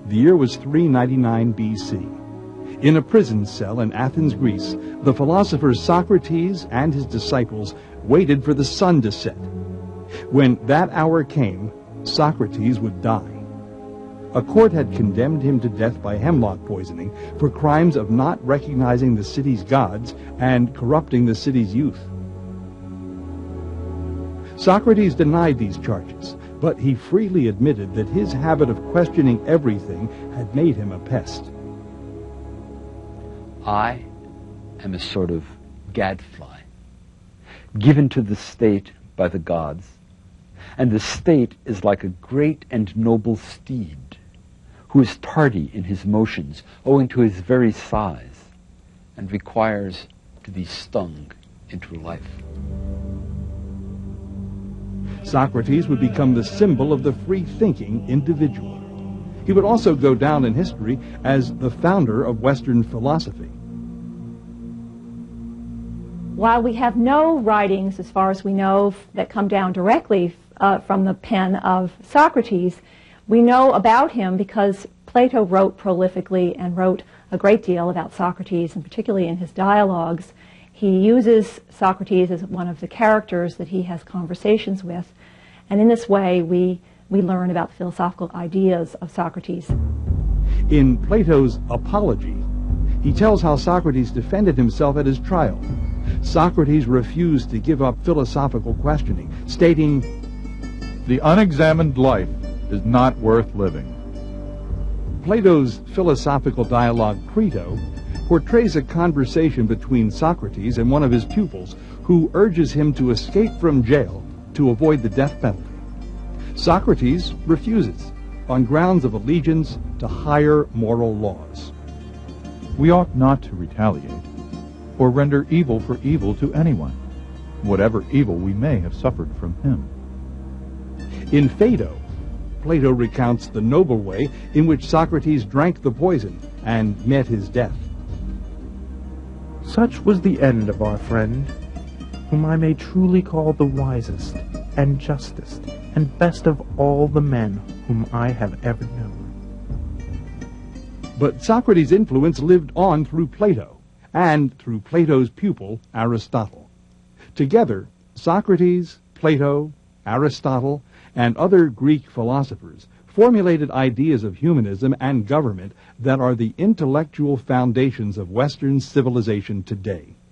The year was 399 B.C. In a prison cell in Athens, Greece, the philosopher Socrates and his disciples waited for the sun to set. When that hour came, Socrates would die. A court had condemned him to death by hemlock poisoning for crimes of not recognizing the city's gods and corrupting the city's youth. Socrates denied these charges, but he freely admitted that his habit of questioning everything had made him a pest. I am a sort of gadfly, given to the state by the gods, and the state is like a great and noble steed, who is tardy in his motions owing to his very size, and requires to be stung into life. Socrates would become the symbol of the free-thinking individual. He would also go down in history as the founder of Western philosophy. While we have no writings, as far as we know, that come down directly from the pen of Socrates, we know about him because Plato wrote prolifically and wrote a great deal about Socrates, and particularly in his dialogues. He uses Socrates as one of the characters that he has conversations with, and in this way we learn about the philosophical ideas of Socrates. In Plato's Apology, he tells how Socrates defended himself at his trial. Socrates refused to give up philosophical questioning, stating, "The unexamined life is not worth living." Plato's philosophical dialogue Crito portrays a conversation between Socrates and one of his pupils who urges him to escape from jail to avoid the death penalty. Socrates refuses on grounds of allegiance to higher moral laws. We ought not to retaliate or render evil for evil to anyone, whatever evil we may have suffered from him. In Phaedo, Plato recounts the noble way in which Socrates drank the poison and met his death. Such was the end of our friend, whom I may truly call the wisest and justest and best of all the men whom I have ever known. But Socrates' influence lived on through Plato and through Plato's pupil, Aristotle. Together, Socrates, Plato, Aristotle, and other Greek philosophers formulated ideas of humanism and government that are the intellectual foundations of Western civilization today.